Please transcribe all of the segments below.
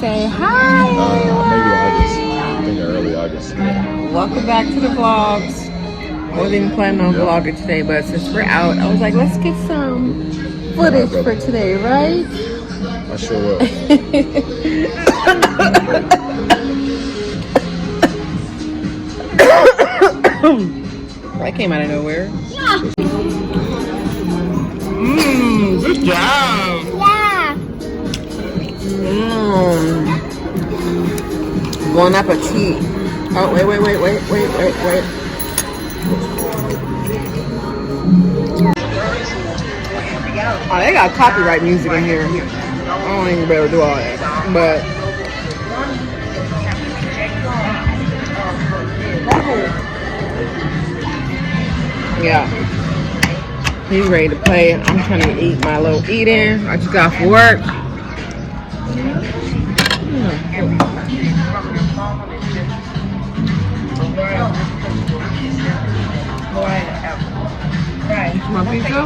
Say hi, everyone. Maybe August. I think early August. Yeah. Welcome back to the vlogs. I wasn't even planning on vlogging today, but since we're out, I was like, let's get some footage for today, right? I sure will. That came out of nowhere. Good job. Bon appetit. Oh, wait. Oh, they got copyright music in here. I don't even be able to do all that. But yeah, he's ready to play. I'm trying to eat my little eat-in. I just got off work. My pizza?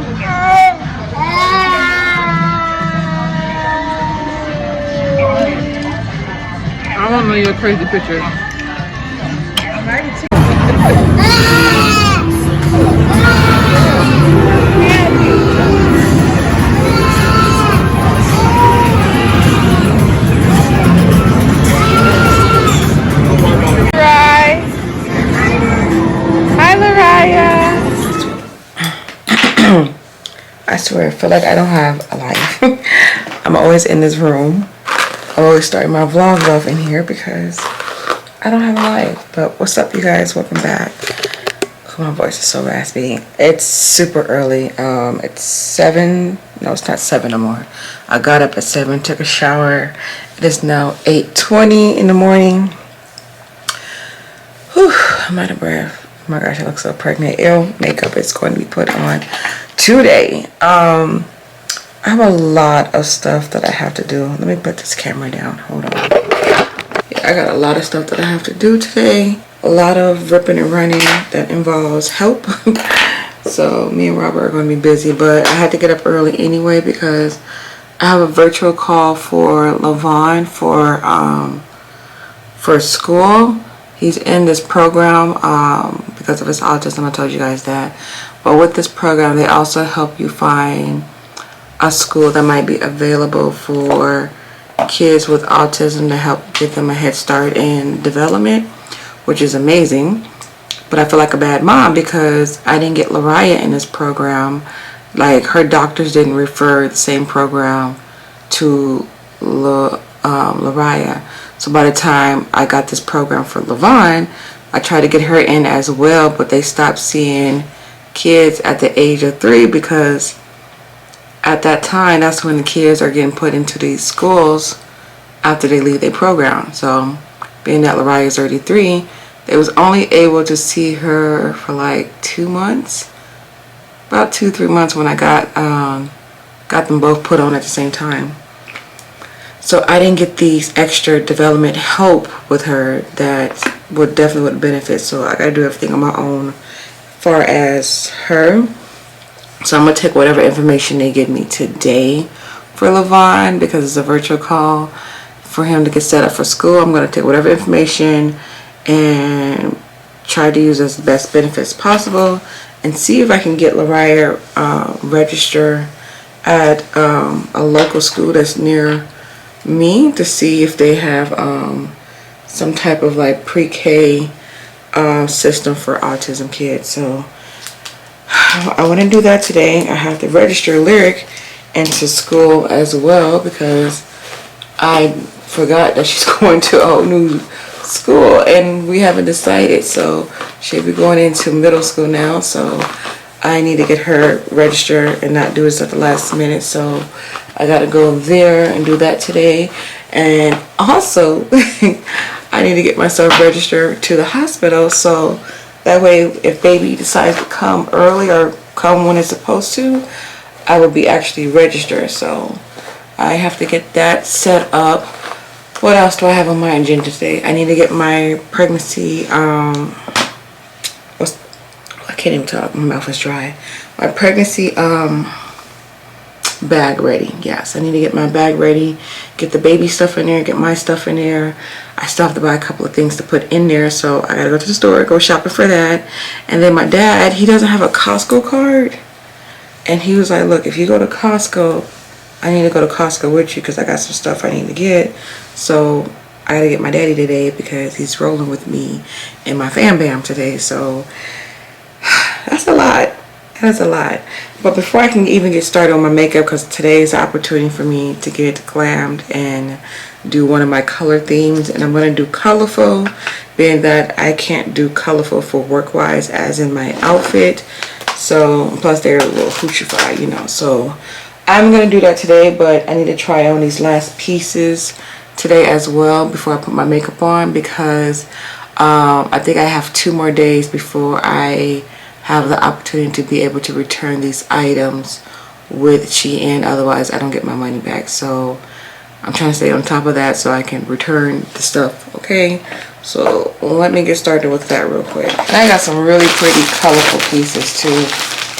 I want to know your crazy picture. Hi, Lariah. I swear, I feel like I don't have a life. I'm always in this room. I'm always starting my vlog off in here because I don't have a life. But what's up, you guys? Welcome back. Oh, my voice is so raspy. It's super early. It's 7. No, it's not 7 no more. I got up at 7, took a shower. It is now 8:20 in the morning. Whew, I'm out of breath. Oh my gosh, I look so pregnant. Ew, makeup is going to be put on today. I have a lot of stuff that I have to do. Let me put this camera down. Hold on. Yeah, I got a lot of stuff that I have to do today. A lot of ripping and running that involves help. So me and Robert are going to be busy, but I had to get up early anyway because I have a virtual call for Levon for school. He's in this program because of his autism. I told you guys that. But with this program, they also help you find a school that might be available for kids with autism to help give them a head start in development, which is amazing. But I feel like a bad mom because I didn't get Lariah in this program. Like, her doctors didn't refer the same program to Lariah. So by the time I got this program for Levon, I tried to get her in as well, but they stopped seeing kids at the age of 3 because at that time, that's when the kids are getting put into these schools after they leave their program. So being that Lariah is 33, they was only able to see her for like 2 months, about 2-3 months when I got them both put on at the same time. So I didn't get these extra development help with her that would definitely benefit. So I gotta do everything on my own as far as her. So I'm gonna take whatever information they give me today for Levon because it's a virtual call for him to get set up for school. I'm gonna take whatever information and try to use as best benefits possible and see if I can get Lariah register at a local school that's near me to see if they have some type of like pre-K system for autism kids. So I want to do that today. I have to register Lyric into school as well because I forgot that she's going to a whole new school and we haven't decided. So she'll be going into middle school now, so I need to get her registered and not do this at the last minute. So I gotta go there and do that today. And also I need to get myself registered to the hospital, so that way if baby decides to come early or come when it's supposed to, I will be actually registered. So I have to get that set up. What else do I have on my agenda today? I need to get my pregnancy I can't even talk, my mouth is dry. My pregnancy bag ready. Yes, I need to get my bag ready, get the baby stuff in there, get my stuff in there. I still have to buy a couple of things to put in there, so I gotta go to the store, go shopping for that. And then my dad, he doesn't have a Costco card, and he was like, look, if you go to Costco, I need to go to Costco with you because I got some stuff I need to get. So I gotta get my daddy today because he's rolling with me and my fam bam today. So that's a lot. That's a lot. But before I can even get started on my makeup, because today is the opportunity for me to get glammed and do one of my color themes, and I'm going to do colorful, being that I can't do colorful for work wise as in my outfit. So plus they're a little hoochified, you know. So I'm going to do that today, but I need to try on these last pieces today as well before I put my makeup on, because I think I have 2 more days before I have the opportunity to be able to return these items with SHEIN. Otherwise I don't get my money back. So I'm trying to stay on top of that so I can return the stuff. Okay, so let me get started with that real quick. And I got some really pretty colorful pieces too.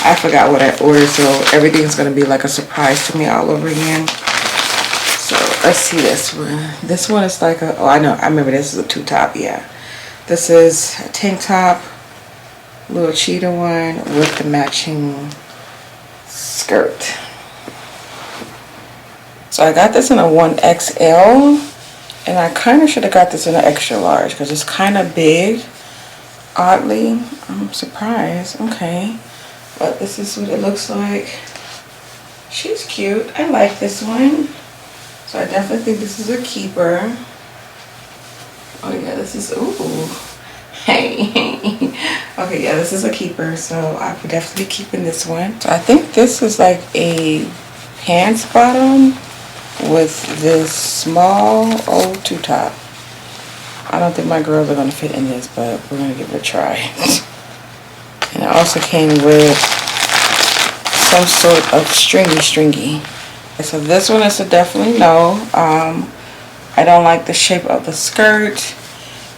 I forgot what I ordered, so everything's gonna be like a surprise to me all over again. So let's see this one. This one is like a, oh, I remember this is a 2-top. Yeah, this is a tank top, little cheetah one with the matching skirt. So I got this in a 1XL, and I kind of should have got this in an extra large because it's kind of big. Oddly, I'm surprised. Okay, but this is what it looks like. She's cute. I like this one, so I definitely think this is a keeper. Oh yeah, this is, ooh. Hey. Okay, yeah, this is a keeper, so I would definitely be keeping this one. So I think this is like a pants bottom with this small old 2-top. I don't think my girls are gonna fit in this, but we're gonna give it a try. And it also came with some sort of stringy. Okay, so this one is a definitely no. I don't like the shape of the skirt.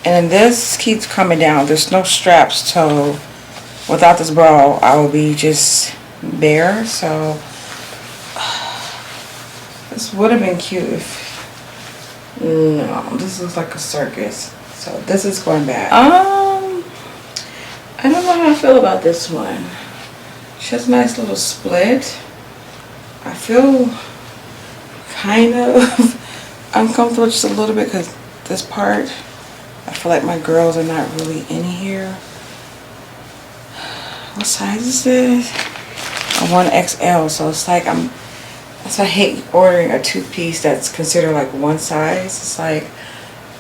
And this keeps coming down. There's no straps, so without this bra, I will be just bare. So this would have been cute if, no, this looks like a circus. So this is going back. I don't know how I feel about this one. She has a nice little split. I feel kind of uncomfortable just a little bit because this part, I feel like my girls are not really in here. What size is this? A 1XL, so it's like that's why I hate ordering a 2-piece that's considered like one size. It's like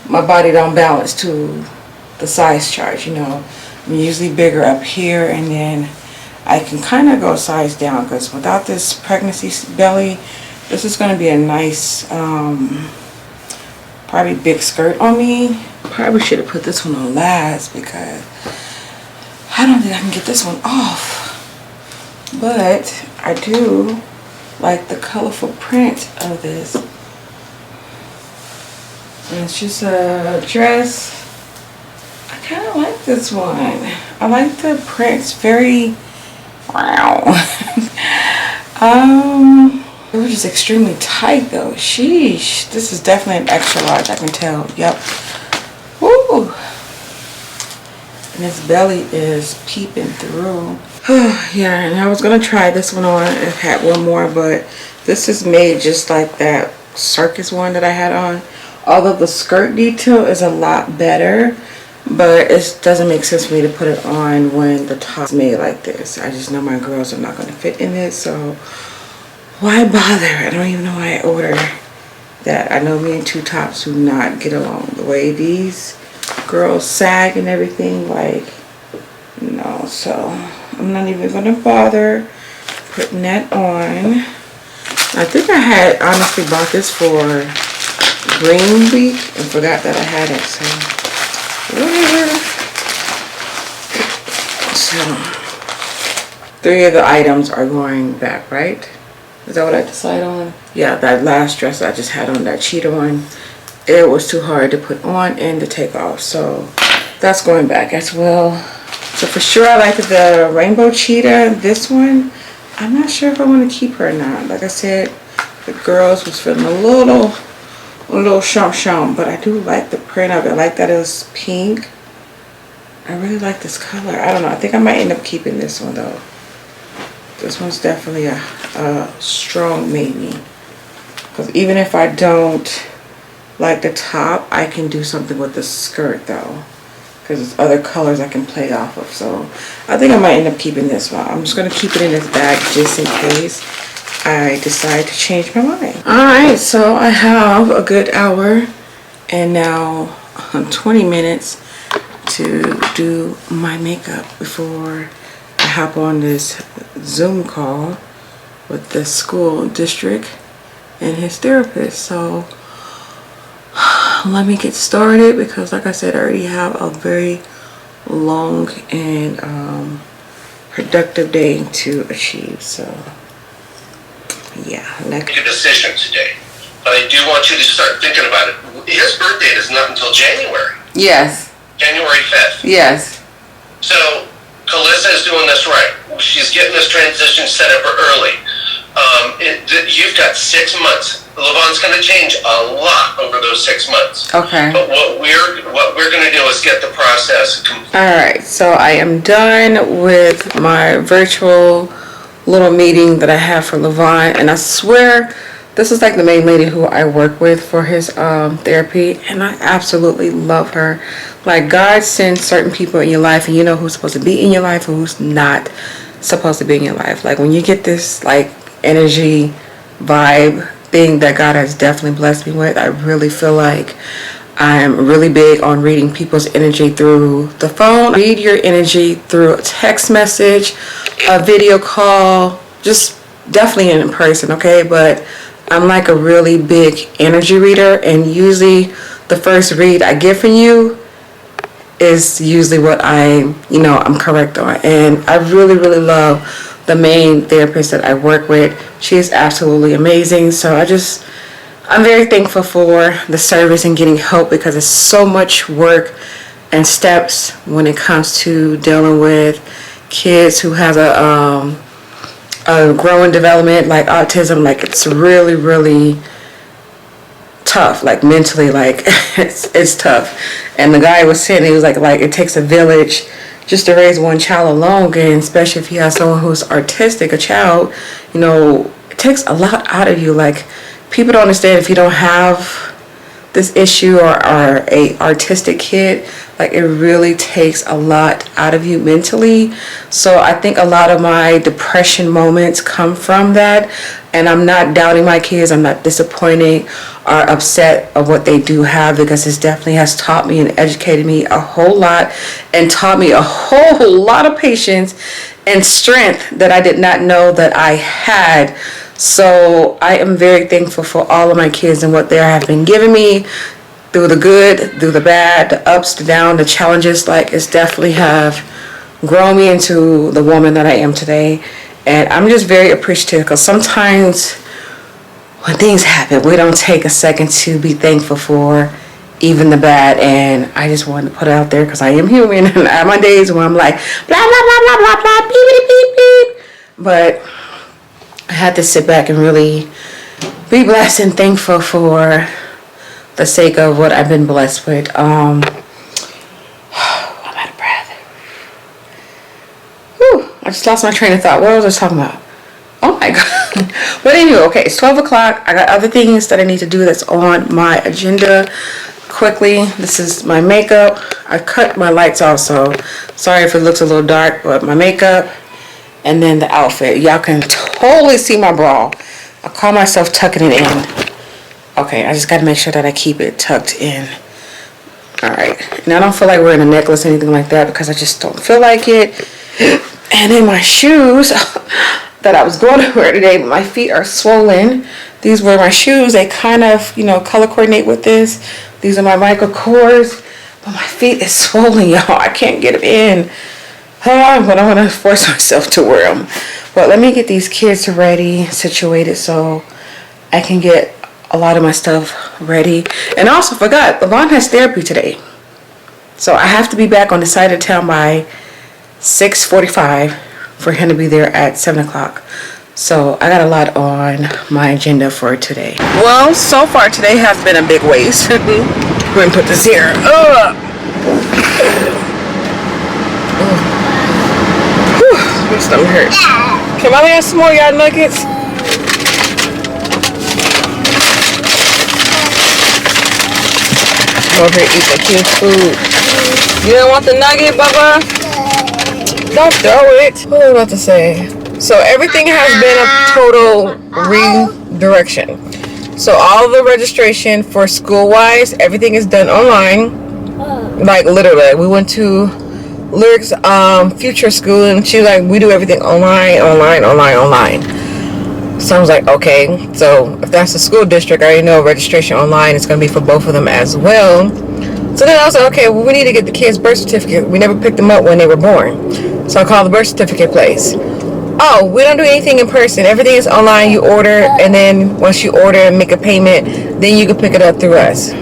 my body don't balance to the size chart, you know. I'm usually bigger up here, and then I can kind of go size down, because without this pregnancy belly, this is going to be a nice, probably big skirt on me. Probably should have put this one on last because I don't think I can get this one off. But I do like the colorful print of this. And it's just a dress. I kind of like this one. I like the print. It's very, wow. It was just extremely tight though. Sheesh. This is definitely an extra large, I can tell. Yep. Woo! And this belly is peeping through. Yeah, and I was gonna try this one on. I had one more, but this is made just like that circus one that I had on. Although the skirt detail is a lot better, but it doesn't make sense for me to put it on when the top's made like this. I just know my girls are not gonna fit in it, so why bother? I don't even know why I ordered that. I know me and 2-tops do not get along. The way these girls sag and everything, like, no. So I'm not even gonna bother putting that on. I think I had honestly bought this for Green Week and forgot that I had it, so whatever. So 3 of the items are going back, right? Is that what I decided on? Yeah, that last dress I just had on, that cheetah one, it was too hard to put on and to take off, so that's going back as well. So for sure I like the rainbow cheetah. This one, I'm not sure if I want to keep her or not. Like I said, the girls was feeling a little shum, but I do like the print of it. I like that it was pink. I really like this color. I don't know. I think I might end up keeping this one though. This one's definitely a strong maybe. Because even if I don't like the top, I can do something with the skirt though. Because there's other colors I can play off of. So I think I might end up keeping this one. I'm just going to keep it in this bag just in case I decide to change my mind. Alright, so I have a good hour and now 20 minutes to do my makeup before I hop on this Zoom call with the school district and his therapist. So let me get started because like I said, I already have a very long and productive day to achieve. So yeah, make a decision today, but I do want you to start thinking about it. His birth date is not until January. Yes. January 5th. Yes. So Calissa is doing this right. She's getting this transition set up early. You've got 6 months. Levon's going to change a lot over those 6 months. Okay. But what we're going to do is get the process complete. All right. So I am done with my virtual little meeting that I have for Levon, and I swear this is like the main lady who I work with for his therapy, and I absolutely love her. Like, God sends certain people in your life, and you know who's supposed to be in your life and who's not supposed to be in your life. Like, when you get this like energy vibe thing that God has definitely blessed me with, I really feel like I'm really big on reading people's energy through the phone. Read your energy through a text message, a video call, just definitely in person, okay? But I'm like a really big energy reader, and usually the first read I get from you is usually what I'm correct on. And I really, really love the main therapist that I work with. She is absolutely amazing. So I'm very thankful for the service and getting help, because it's so much work and steps when it comes to dealing with kids who has a growing development like autism. Like, it's really, really tough, like mentally, like it's tough. And the guy was saying, he was like it takes a village just to raise one child alone, and especially if you have someone who's autistic, a child, it takes a lot out of you. Like, people don't understand, if you don't have this issue or are a artistic kid, like, it really takes a lot out of you mentally. So I think a lot of my depression moments come from that. And I'm not doubting my kids, I'm not disappointed or upset of what they do have, because this definitely has taught me and educated me a whole lot, and taught me a whole lot of patience and strength that I did not know that I had. So I am very thankful for all of my kids and what they have been giving me, through the good, through the bad, the ups, the downs, the challenges. Like, it's definitely have grown me into the woman that I am today. And I'm just very appreciative, because sometimes when things happen, we don't take a second to be thankful for even the bad. And I just wanted to put it out there, because I am human, and I have my days where I'm like blah blah blah blah blah blah beep beep beep. But I had to sit back and really be blessed and thankful for the sake of what I've been blessed with. I'm out of breath. Whew, I just lost my train of thought. What was I talking about? Oh my God. But anyway, okay, it's 12 o'clock. I got other things that I need to do that's on my agenda. Quickly, this is my makeup. I cut my lights off, so sorry if it looks a little dark, but my makeup, and then the outfit. Y'all can totally see my bra. I call myself tucking it in. Okay, I just got to make sure that I keep it tucked in. Alright, and I don't feel like wearing a necklace or anything like that, because I just don't feel like it. And then my shoes that I was going to wear today, but my feet are swollen. These were my shoes. They kind of, color coordinate with this. These are my Michael Kors, but my feet is swollen, y'all. I can't get them in. But I'm going to force myself to wear them. But let me get these kids ready, situated, so I can get a lot of my stuff ready. And I also forgot, Levon has therapy today. So I have to be back on the side of town by 6:45 for him to be there at 7 o'clock. So I got a lot on my agenda for today. Well, so far today has been a big waste. We're gonna put this here. My stomach hurts. Can I have some more y'all nuggets? I'm over here eating the kids' food. You don't want the nugget, Bubba? Don't throw it. What was I about to say? So everything has been a total redirection. So all the registration for school-wise, everything is done online. Like literally, we went to Lyric's future school, and she was like, we do everything online. So I was like, okay, so if that's the school district, I already know registration online is going to be for both of them as well. So then I was like, okay, well, we need to get the kids' birth certificate. We never picked them up when they were born. So I called the birth certificate place. Oh, we don't do anything in person. Everything is online. You order, and then once you order and make a payment, then you can pick it up through us.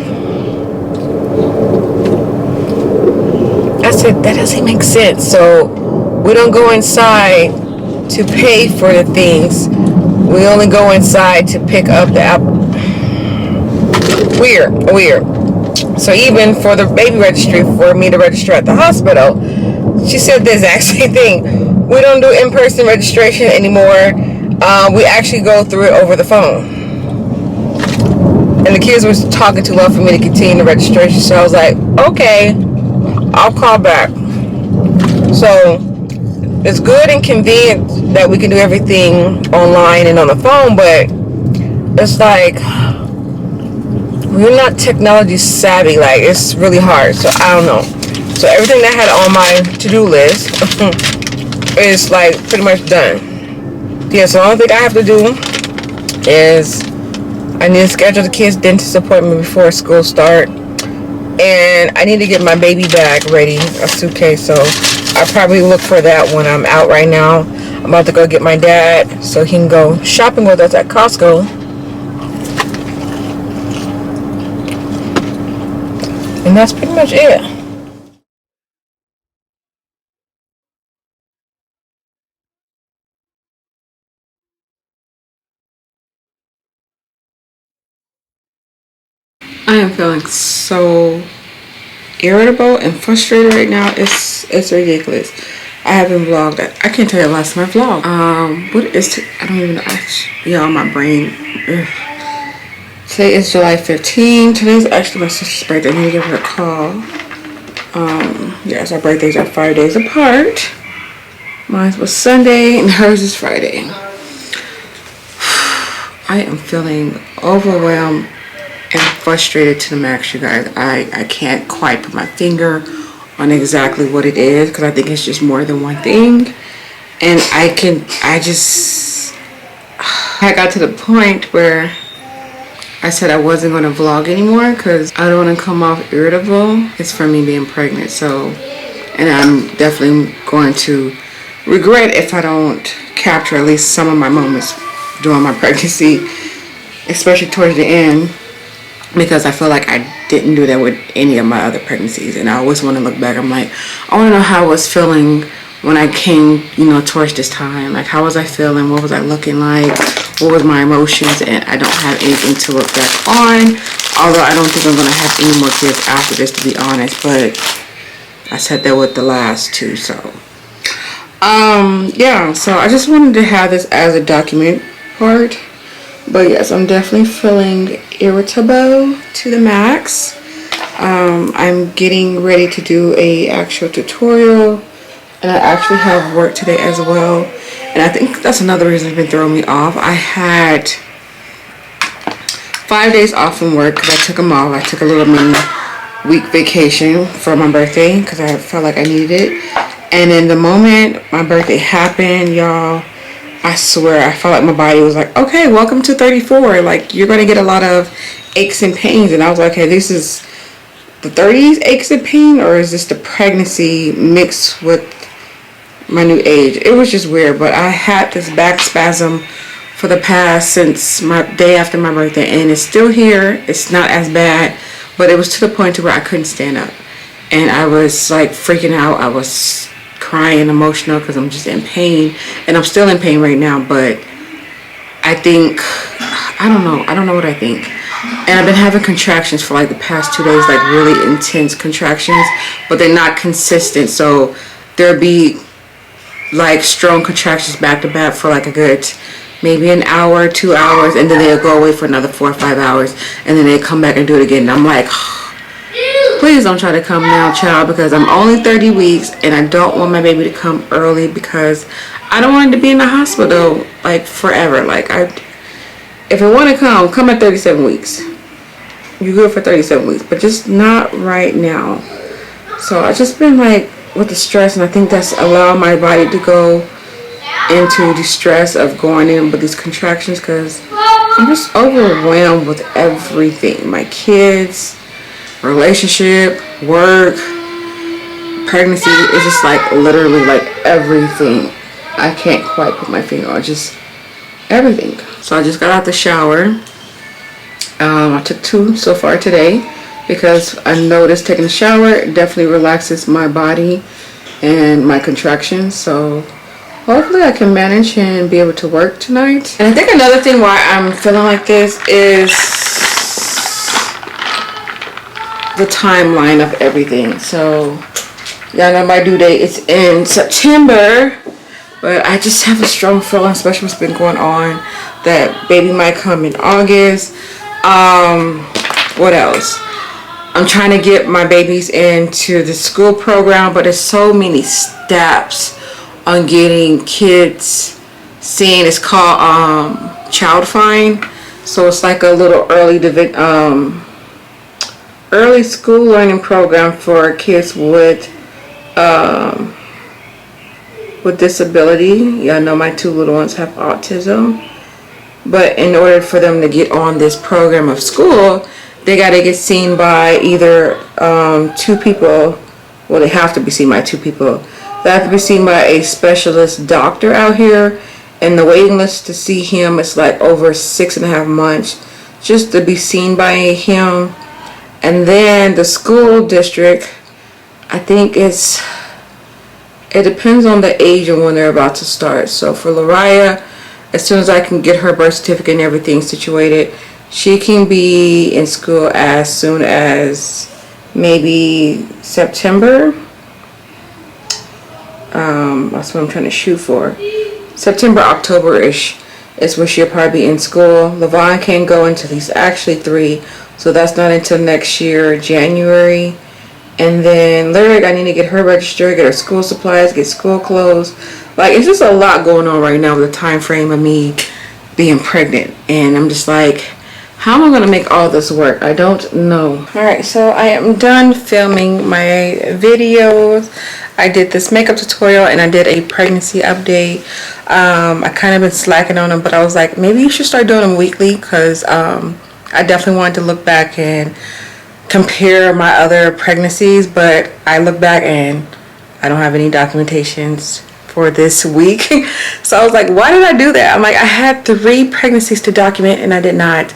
I said, that doesn't make sense. So we don't go inside to pay for the things. We only go inside to pick up the app. Weird. So even for the baby registry, for me to register at the hospital, she said the exact same thing. We don't do in-person registration anymore. We actually go through it over the phone. And the kids were talking too long for me to continue the registration, so I was like, okay, I'll call back. So it's good and convenient that we can do everything online and on the phone, but it's like we're not technology savvy. Like, it's really hard. So I don't know. So everything that I had on my to-do list is like pretty much done. Yeah, so the only thing I have to do is I need to schedule the kids' dentist appointment before school start. And I need to get my baby bag ready, a suitcase, so I'll probably look for that when I'm out right now. I'm about to go get my dad so he can go shopping with us at Costco. And that's pretty much it. I am feeling so irritable and frustrated right now. It's ridiculous. I haven't vlogged. I can't tell you the last time I vlogged. What is I don't even know. Yeah, on my brain. Ugh. Today is July 15th. Today's actually my sister's birthday. I need to give her a call. Yes, our birthdays are 5 days apart. Mine was Sunday and hers is Friday. I am feeling overwhelmed and frustrated to the max, you guys. I can't quite put my finger on exactly what it is, because I think it's just more than one thing. And I got to the point where I said I wasn't going to vlog anymore because I don't want to come off irritable. It's for me being pregnant. So, and I'm definitely going to regret if I don't capture at least some of my moments during my pregnancy, especially towards the end, because I feel like I didn't do that with any of my other pregnancies. And I always want to look back. I'm like, I want to know how I was feeling when I came, towards this time. Like, how was I feeling? What was I looking like? What was my emotions? And I don't have anything to look back on. Although I don't think I'm going to have any more kids after this, to be honest. But I said that with the last two, so. Yeah, so I just wanted to have this as a document part. But yes, I'm definitely feeling irritable to the max. I'm getting ready to do a actual tutorial, and I actually have work today as well. And I think that's another reason it's been throwing me off. I had 5 days off from work because I took them off. I took a little mini week vacation for my birthday because I felt like I needed it. And then the moment my birthday happened, y'all, I swear, I felt like my body was like, okay, welcome to 34. Like, you're going to get a lot of aches and pains. And I was like, okay, this is the 30s aches and pain, or is this the pregnancy mixed with my new age? It was just weird, but I had this back spasm for the past, since my day after my birthday, and it's still here. It's not as bad, but it was to the point to where I couldn't stand up. And I was like freaking out. I was crying emotional because I'm just in pain, and I'm still in pain right now, but I think, I don't know what I think. And I've been having contractions for like the past 2 days, like really intense contractions, but they're not consistent. So there'll be like strong contractions back to back for like a good maybe an hour, 2 hours, and then they'll go away for another 4 or 5 hours, and then they come back and do it again. And I'm like, please don't try to come now, child, because I'm only 30 weeks and I don't want my baby to come early because I don't want it to be in the hospital like forever. Like, if it want to come at 37 weeks. You're good for 37 weeks, but just not right now. So I just been like with the stress, and I think that's allowed my body to go into the stress of going in with these contractions, because I'm just overwhelmed with everything. My kids, relationship, work, pregnancy. It's just like literally like everything. I can't quite put my finger on, just everything. So I just got out the shower. I took 2 so far today because I noticed taking a shower definitely relaxes my body and my contractions. So hopefully I can manage and be able to work tonight. And I think another thing why I'm feeling like this is the timeline of everything. So y'all know my due date is in September, but I just have a strong feeling, especially what's been going on, that baby might come in August. What else? I'm trying to get my babies into the school program, but there's so many steps on getting kids seen. It's called child find. So it's like a little early school learning program for kids with disability. Y'all know my 2 little ones have autism. But in order for them to get on this program of school, they got to get seen by either 2 people. Well, they have to be seen by 2 people. They have to be seen by a specialist doctor out here. And the waiting list to see him is like over 6.5 months just to be seen by him. And then the school district, I think it depends on the age and when they're about to start. So for Lariah, as soon as I can get her birth certificate and everything situated, she can be in school as soon as maybe September. That's what I'm trying to shoot for. September, October-ish is where she'll probably be in school. Levon can't go until he's actually 3, so that's not until next year, January. And then Lyric, I need to get her registered, get her school supplies, get school clothes. Like, it's just a lot going on right now with the time frame of me being pregnant. And I'm just like, how am I going to make all this work? I don't know. Alright, so I am done filming my videos. I did this makeup tutorial and I did a pregnancy update. I kind of been slacking on them, but I was like, maybe you should start doing them weekly, because I definitely wanted to look back and compare my other pregnancies. But I look back and I don't have any documentations for this week. So I was like, why did I do that? I'm like, I had 3 pregnancies to document and I did not.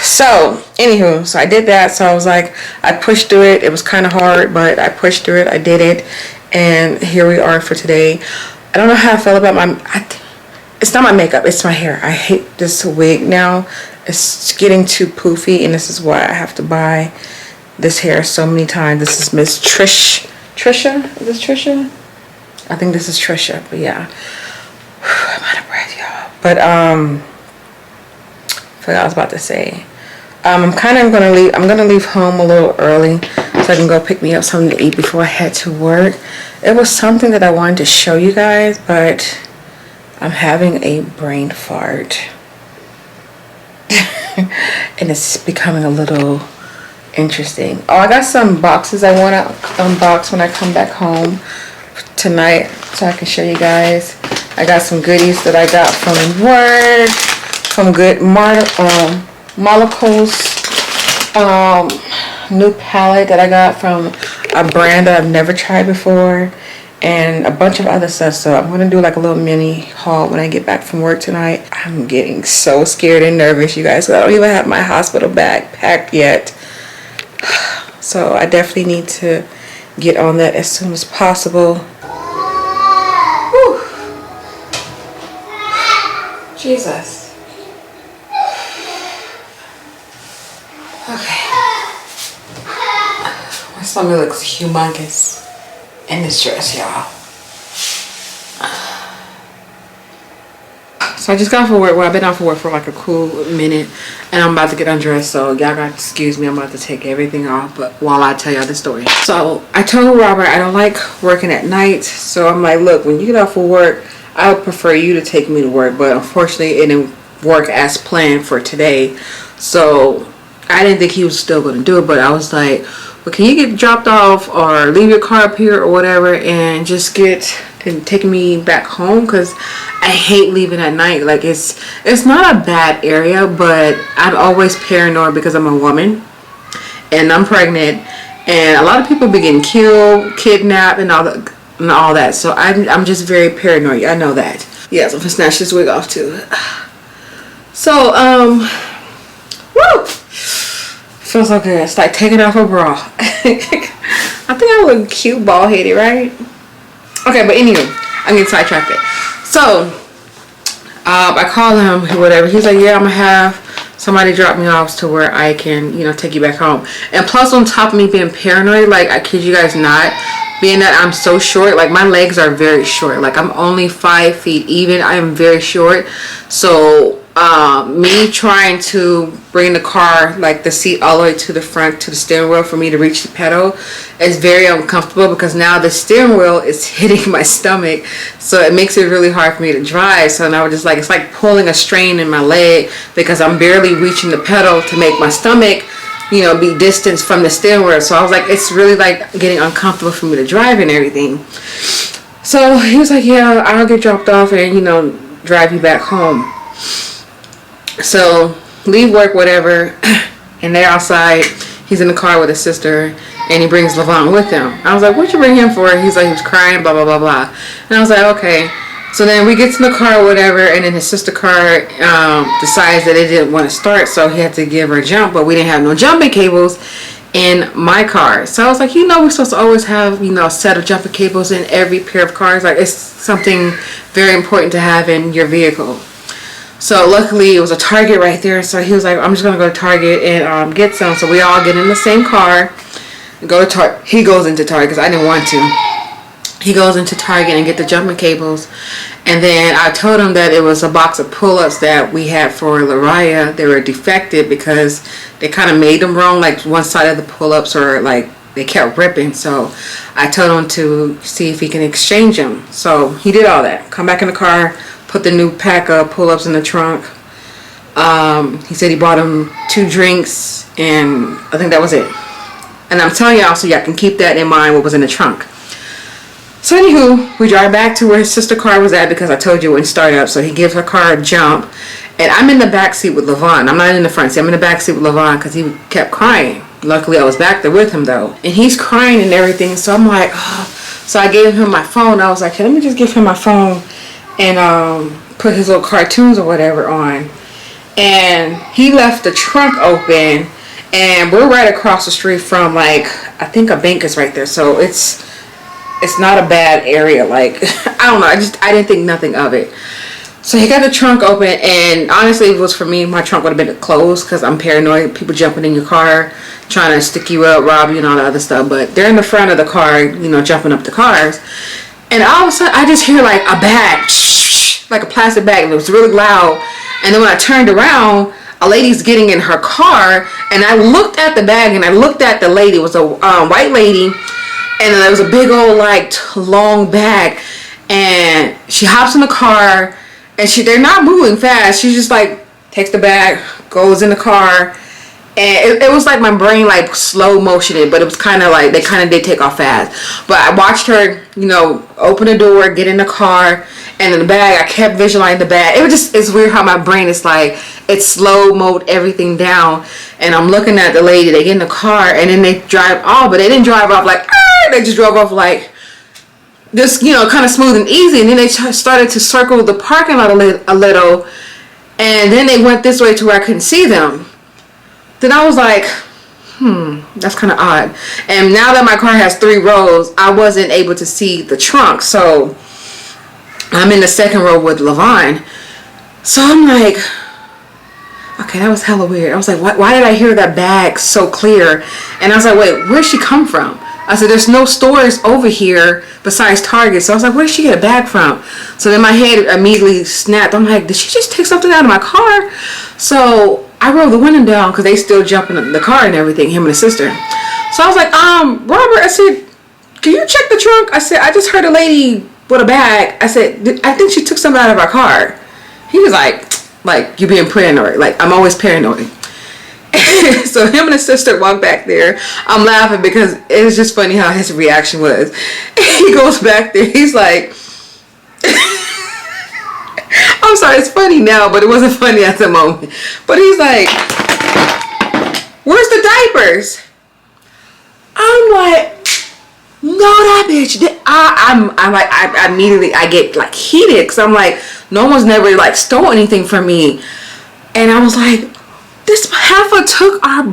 So anywho, so I did that. So I was like, I pushed through it. It was kind of hard, but I pushed through it. I did it, and here we are for today. I don't know how I felt about it's not my makeup, it's my hair. I hate this wig now. It's getting too poofy, and this is why I have to buy this hair so many times. This is Miss Trisha. Is this Trisha? I think this is Trisha, but yeah. I'm out of breath, y'all. But I forgot what I was about to say. I'm gonna leave home a little early so I can go pick me up something to eat before I head to work. It was something that I wanted to show you guys, but I'm having a brain fart. And it's becoming a little interesting. Oh, I got some boxes I want to unbox when I come back home tonight, so I can show you guys. I got some goodies that I got from work, from good Molecules new palette that I got from a brand that I've never tried before, and a bunch of other stuff. So I'm gonna do like a little mini haul when I get back from work tonight. I'm getting so scared and nervous, you guys. I don't even have my hospital bag packed yet. So I definitely need to get on that as soon as possible. Jesus. Okay. My stomach looks humongous in this dress, y'all. So I just got off of work. Well, I've been off of work for like a cool minute, and I'm about to get undressed. So y'all got to excuse me. I'm about to take everything off, but while I tell y'all the story. So I told Robert I don't like working at night. So I'm like, look, when you get off of work, I would prefer you to take me to work. But unfortunately, it didn't work as planned for today. So I didn't think he was still going to do it. But I was like, well, can you get dropped off or leave your car up here or whatever, and just get and take me back home? Because I hate leaving at night. Like, it's not a bad area, but I'm always paranoid because I'm a woman and I'm pregnant, and a lot of people be getting killed, kidnapped, and all that. So I'm just very paranoid. I know that. Yes, I'm gonna snatch this wig off too. So woo, feels so good. It's like taking off a bra. I think I look cute bald headed, right? Okay, but anyway, I'm getting sidetracked. So I call him, whatever. He's like, yeah, I'm gonna have somebody drop me off to where I can, you know, take you back home. And plus, on top of me being paranoid, like, I kid you guys not, being that I'm so short, like, my legs are very short. Like, I'm only 5 feet even. I am very short. So me trying to bring the car, like the seat, all the way to the front to the steering wheel for me to reach the pedal is very uncomfortable, because now the steering wheel is hitting my stomach, so it makes it really hard for me to drive. So now just like, it's like pulling a strain in my leg, because I'm barely reaching the pedal to make my stomach, you know, be distanced from the steering wheel. So I was like, it's really like getting uncomfortable for me to drive and everything. So he was like, yeah, I'll get dropped off and, you know, drive you back home. So leave work, whatever, and they're outside. He's in the car with his sister, and he brings Levon with him. I was like, what'd you bring him for? He's like, he was crying, blah, blah, blah, blah. And I was like, okay. So then we get to the car, whatever, and then his sister car decides that it didn't want to start, so he had to give her a jump, but we didn't have no jumping cables in my car. So I was like, you know, we're supposed to always have, you know, a set of jumping cables in every pair of cars. Like, it's something very important to have in your vehicle. So luckily it was a Target right there. So he was like, I'm just going to go to Target and get some. So we all get in the same car and go to Target. He goes into Target because I didn't want to. He goes into Target and get the jumping cables. And then I told him that it was a box of pull-ups that we had for Lariah. They were defective because they kind of made them wrong. Like, one side of the pull-ups, or like they kept ripping. So I told him to see if he can exchange them. So he did all that. Come back in the car, put the new pack of pull-ups in the trunk. He said he bought him 2 drinks, and I think that was it. And I'm telling y'all so y'all can keep that in mind, what was in the trunk. So anywho, we drive back to where his sister car was at, because I told you it wouldn't start up. So he gives her car a jump, and I'm in the back seat with Levon. I'm not in the front seat. I'm in the back seat with Levon because he kept crying. Luckily, I was back there with him though, and he's crying and everything. So I'm like, oh. So I gave him my phone. I was like, hey, let me just give him my phone and put his little cartoons or whatever on. And he left the trunk open, and we're right across the street from, like, I think a bank is right there. So it's not a bad area. Like, I don't know, I didn't think nothing of it. So he got the trunk open, and honestly, if it was for me, my trunk would have been closed because I'm paranoid. People jumping in your car, trying to stick you up, rob you, and all the other stuff. But they're in the front of the car, you know, jumping up the cars. And all of a sudden, I just hear like a bag, like a plastic bag, and it was really loud. And then when I turned around, a lady's getting in her car, and I looked at the bag, and I looked at the lady. It was a white lady, and there was a big old, like, long bag. And she hops in the car, and they're not moving fast. She just, like, takes the bag, goes in the car. And it was like my brain, like, slow motioned, but it was kind of like, they kind of did take off fast. But I watched her, you know, open the door, get in the car, and in the bag, I kept visualizing the bag. It's weird how my brain is like, it slow mode everything down. And I'm looking at the lady, they get in the car, and then they drive off, but they didn't drive off like, ah! They just drove off like, just, you know, kind of smooth and easy. And then they started to circle the parking lot a little, and then they went this way to where I couldn't see them. Then I was like, that's kind of odd. And now that my car has 3 rows, I wasn't able to see the trunk. So I'm in the second row with Levon. So I'm like, okay, that was hella weird. I was like, why did I hear that bag so clear? And I was like, wait, where'd she come from? I said, there's no stores over here besides Target. So I was like, where did she get a bag from? So then my head immediately snapped. I'm like, did she just take something out of my car? So I rolled the window down because they still jump in the car and everything, him and his sister. So I was like, Robert, I said, can you check the trunk? I said, I just heard a lady with a bag. I said, I think she took something out of our car. He was like, you being paranoid. Like, I'm always paranoid. So him and his sister walk back there. I'm laughing because it was just funny how his reaction was. He goes back there. He's like, I'm sorry, it's funny now, but it wasn't funny at the moment. But he's like, where's the diapers? I'm like, no, that bitch. I'm like, I immediately, I get like heated because I'm like, no one's never like stole anything from me. And I was like, this heifer took our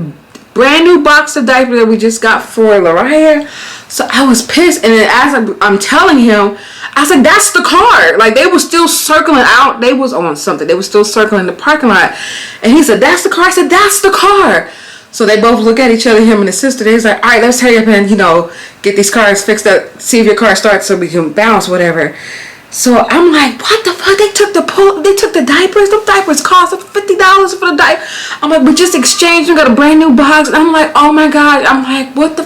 brand new box of diapers that we just got for Lariah. So I was pissed. And then as I'm telling him, I was like, that's the car. Like, they were still circling out. They was on something. They were still circling the parking lot. And he said, that's the car. I said, that's the car. So they both look at each other, him and his sister. They was like, all right, let's hurry up and, you know, get these cars fixed up. See if your car starts so we can bounce, whatever. So I'm like, what the fuck? They took the diapers. Them diapers cost $50 for the diaper. I'm like, we just exchanged. We got a brand new box. And I'm like, oh my God. I'm like, what the?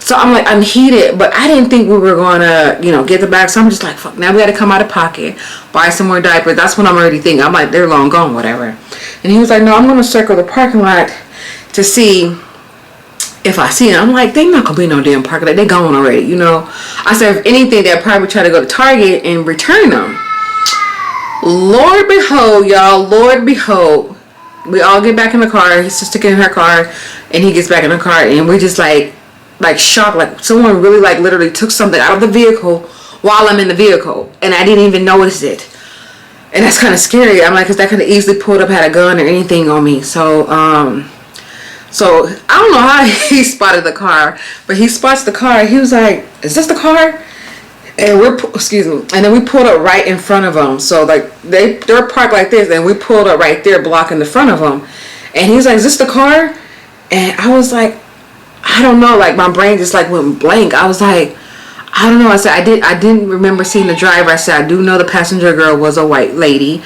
So I'm like, I'm heated. But I didn't think we were going to, you know, get the bag. So I'm just like, fuck, now we got to come out of pocket, buy some more diapers. That's what I'm already thinking. I'm like, they're long gone, whatever. And he was like, no, I'm going to circle the parking lot to see if I see them. I'm like, they not gonna be no damn parking lot. They gone already, you know. I said, if anything, they'll probably try to go to Target and return them. Lord behold, y'all, Lord behold, we all get back in the car. His sister gets in her car, and he gets back in the car, and we're just like shocked, like someone really like literally took something out of the vehicle while I'm in the vehicle, and I didn't even notice it. And that's kind of scary. I'm like, because that could have easily pulled up, had a gun or anything on me. So I don't know how he spotted the car, but he spots the car. He was like, is this the car? And excuse me. And then we pulled up right in front of him. So like they're parked like this, and we pulled up right there, blocking the front of him. And he's like, is this the car? And I was like, I don't know. Like, my brain just like went blank. I was like, I don't know. I said, I didn't remember seeing the driver. I said, I do know the passenger girl was a white lady.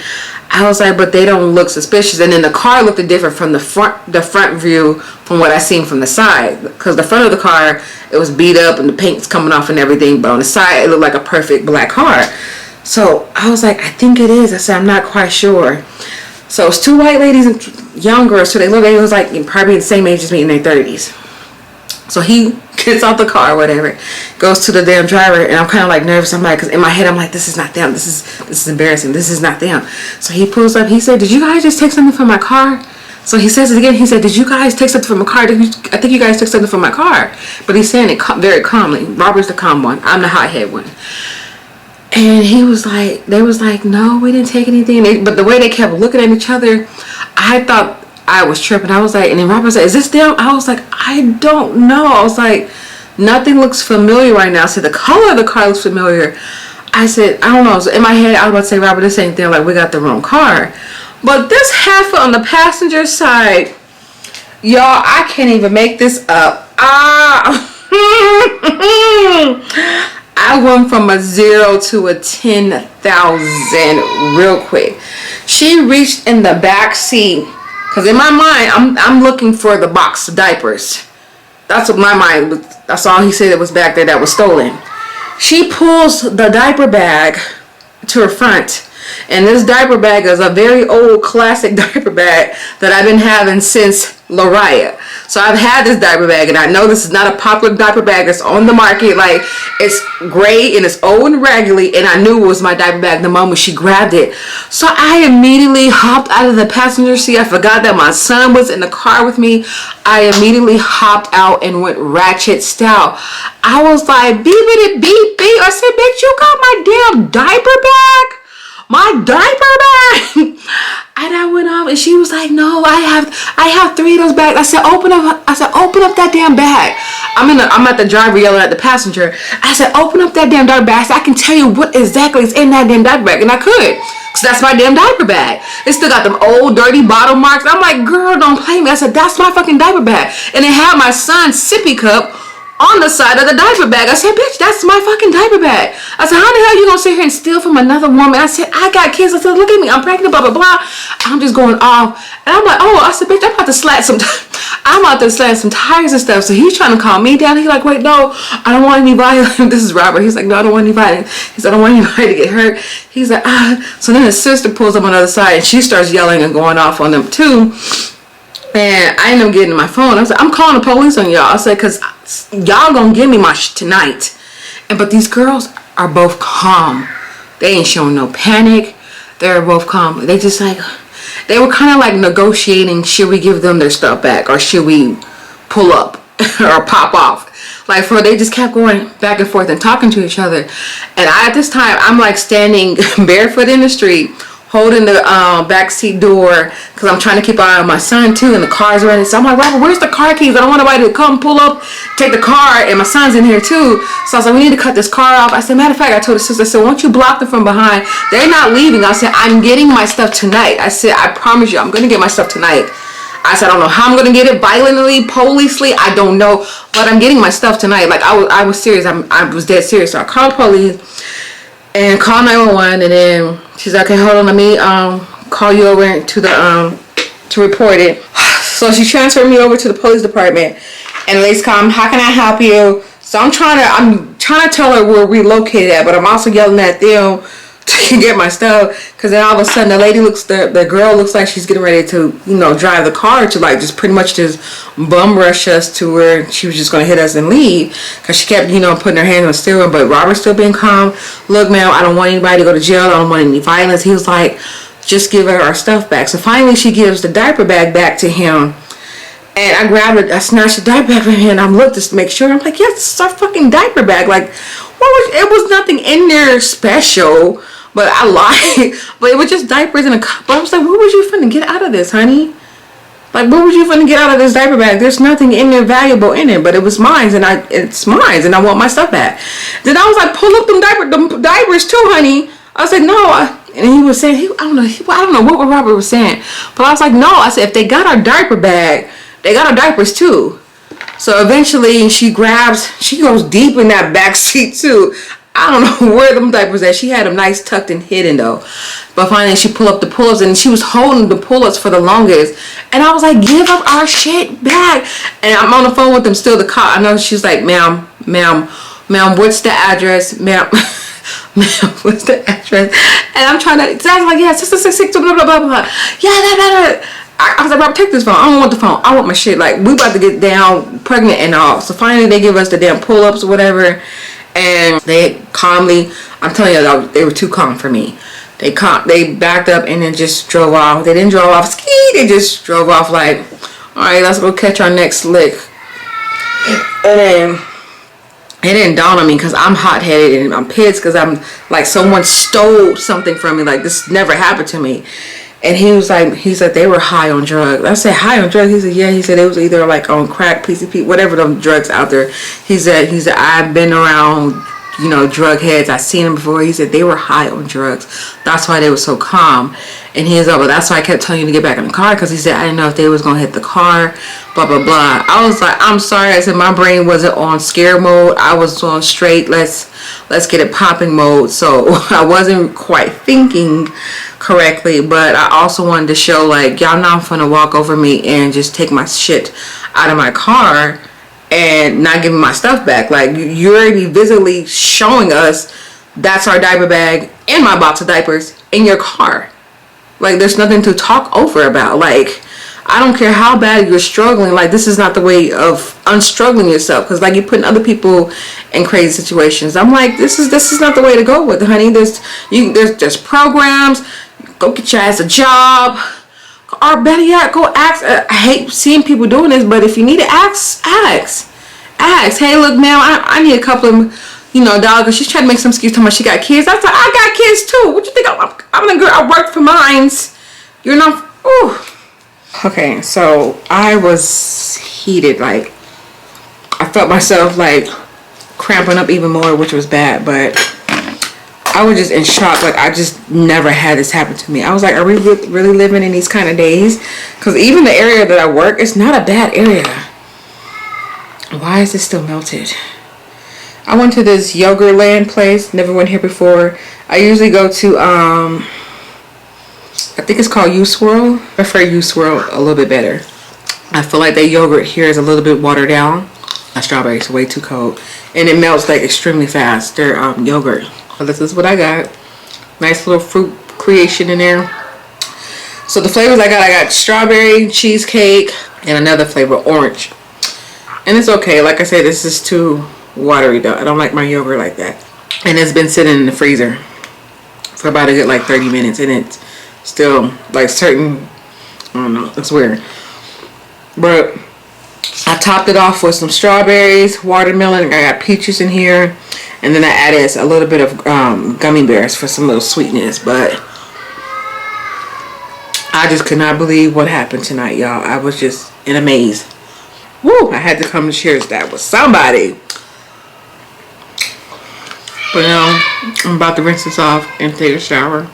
I was like, but they don't look suspicious. And then the car looked different from the front view from what I seen from the side. Because the front of the car, it was beat up and the paint's coming off and everything. But on the side, it looked like a perfect black car. So I was like, I think it is. I said, I'm not quite sure. So it's two white ladies and young girls. So they was like probably the same age as me, in their 30s. So he gets out the car or whatever, goes to the damn driver, and I'm kind of like nervous. I'm like, because in my head I'm like, this is not them. This is embarrassing. This is not them. So he pulls up. He said, did you guys just take something from my car? So he says it again. He said, did you guys take something from my car? I think you guys took something from my car. But he's saying it very calmly. Robert's the calm one. I'm the hothead one. And he was like, they was like, no, we didn't take anything. But the way they kept looking at each other, I thought I was tripping. I was like, and then Robert said, is this them? I was like, I don't know. I was like, nothing looks familiar right now. I said, the color of the car looks familiar. I said, I don't know. So in my head, I was about to say, Robert, this ain't them. Like, we got the wrong car. But this heifer on the passenger side, y'all, I can't even make this up. I went from a 0 to a 10,000 real quick. She reached in the back seat. Because in my mind, I'm looking for the box of diapers. That's what my mind was. That's all he said that was back there that was stolen. She pulls the diaper bag to her front. And this diaper bag is a very old classic diaper bag that I've been having since Lariah. So I've had this diaper bag, and I know this is not a popular diaper bag that's on the market. Like, it's gray and it's old and raggedy, and I knew it was my diaper bag the moment she grabbed it. So I immediately hopped out of the passenger seat. I forgot that my son was in the car with me. I immediately hopped out and went ratchet style. I was like, beep beep beep. I said, bitch, you got my damn diaper bag? My diaper bag. And I went off, and she was like, no, I have 3 of those bags. I said, open up that damn bag. I'm at the driver yelling at the passenger. I said, open up that damn diaper bag. I said, I can tell you what exactly is in that damn diaper bag. And I could. Because that's my damn diaper bag. It still got them old dirty bottle marks. I'm like, girl, don't play me. I said, that's my fucking diaper bag. And it had my son's sippy cup on the side of the diaper bag. I said, bitch, that's my fucking diaper bag. I said, how the hell you gonna sit here and steal from another woman? I said, I got kids. I said, look at me, I'm pregnant, blah, blah, blah. I'm just going off. And I'm like, oh, I said, bitch, I'm about to slat some tires and stuff. So he's trying to calm me down. He's like, wait, no, I don't want anybody. This is Robert. He's like, no, I don't want anybody. He said, I don't want anybody to get hurt. He's like, ah. So then his sister pulls up on the other side and she starts yelling and going off on them too. And I ended up getting my phone. I was like, I'm calling the police on y'all. I said, because y'all gonna give me my shit tonight. But these girls are both calm. They ain't showing no panic. They're both calm. They just like, they were kind of like negotiating, should we give them their stuff back or should we pull up or pop off? Like, they just kept going back and forth and talking to each other. And at this time, I'm like standing barefoot in the street, holding the back seat door because I'm trying to keep an eye on my son too, and the car's running. So I'm like, Robert, where's the car keys? I don't want nobody to come pull up, take the car, and my son's in here too. So I was like, we need to cut this car off. I said, matter of fact, I told the sister, I said, won't you block them from behind? They're not leaving. I said, I'm getting my stuff tonight. I said, I promise you, I'm gonna get my stuff tonight. I said, I don't know how I'm gonna get it, violently, policely, I don't know, but I'm getting my stuff tonight. Like, I was serious. I was dead serious. So I called police and called 911, and then she's like, okay, hold on, let me call you over to the to report it. So she transferred me over to the police department, and the lady's calling, how can I help you? So I'm trying to tell her where we're located at, but I'm also yelling at them to get my stuff, because then all of a sudden the girl looks like she's getting ready to, you know, drive the car to like just pretty much just bum rush us to where she was just going to hit us and leave, because she kept, you know, putting her hand on the steering. But Robert's still being calm. Look, ma'am, I don't want anybody to go to jail. I don't want any violence. He was like, just give her our stuff back. So finally she gives the diaper bag back to him, and I grabbed it, I snatched the diaper bag from him, and I looked just to make sure. I'm like, yes, it's our fucking diaper bag. Like, it was nothing in there special. But I lied. But it was just diapers in a cup. But I was like, what was you finna get out of this, honey? Like, what was you finna get out of this diaper bag? There's nothing in there valuable in it. But it was mine, and it's mine, and I want my stuff back. Then I was like, pull up them diapers too, honey. I was like, no. And he was saying, I don't know what Robert was saying. But I was like, no. I said, if they got our diaper bag, they got our diapers too. So eventually she goes deep in that back seat too. I don't know where them diapers at. She had them nice tucked and hidden though. But finally she pulled up the pull-ups, and she was holding the pull-ups for the longest. And I was like, give up our shit back. And I'm on the phone with them still, the cop. I know she's like, ma'am, what's the address? Ma'am, what's the address? And I'm trying to, so I was like, yeah, 666, blah, blah, blah, blah. Yeah, I was like, Robert, take this phone. I don't want the phone. I want my shit. Like, we about to get down pregnant and all. So finally they give us the damn pull-ups or whatever. And they calmly, I'm telling you, they were too calm for me. They backed up and then just drove off. They didn't drive off ski. They just drove off like, all right, let's go catch our next lick. And then it didn't dawn on me because I'm hot-headed and I'm pissed because I'm like, someone stole something from me. Like, this never happened to me. And he said they were high on drugs. I said, high on drugs? He said, yeah. He said it was either like on crack, PCP, whatever them drugs out there. He said I've been around, you know, drug heads. I've seen them before. He said they were high on drugs. That's why they were so calm. And he was like, well, that's why I kept telling you to get back in the car, because he said I didn't know if they was gonna hit the car, blah blah blah. I was like, I'm sorry. I said my brain wasn't on scare mode. I was on straight let's get it popping mode. So I wasn't quite thinking correctly, but I also wanted to show, like, y'all not finna walk over me and just take my shit out of my car and not give me my stuff back. Like, you're already visibly showing us that's our diaper bag and my box of diapers in your car. Like, there's nothing to talk over about. Like, I don't care how bad you're struggling. Like, this is not the way of unstruggling yourself, because like, you're putting other people in crazy situations. I'm like, this is not the way to go with it, honey. There's programs. Go get your ass a job, or better yet, go ask. I hate seeing people doing this, but if you need to ask. Hey, look, ma'am, I need a couple of, you know, dollars. She's trying to make some excuse talking about she got kids. I said, I got kids too. What you think? I'm the girl. I work for mines. You're not. Ooh. Okay, so I was heated. Like, I felt myself like cramping up even more, which was bad, but I was just in shock. Like, I just never had this happen to me. I was like, are we really living in these kind of days? Because even the area that I work, it's not a bad area. Why is it still melted? I went to this Yogurt Land place. Never went here before. I usually go to, I think it's called U-Swirl. I prefer U-Swirl a little bit better. I feel like the yogurt here is a little bit watered down. My strawberries are way too cold. And it melts like extremely fast. Their yogurt. So this is what I got. Nice little fruit creation in there. So the flavors I got strawberry, cheesecake, and another flavor, orange. And it's okay. Like I said, this is too watery though. I don't like my yogurt like that. And it's been sitting in the freezer for about a good like 30 minutes. And it's still like certain, I don't know, it's weird. But I topped it off with some strawberries, watermelon. I got peaches in here. And then I added a little bit of gummy bears for some little sweetness. But I just could not believe what happened tonight, y'all. I was just in a maze. Woo! I had to come to share that with somebody. But now I'm about to rinse this off and take a shower.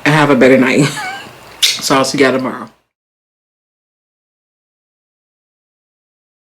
And have a better night. So I'll see y'all tomorrow.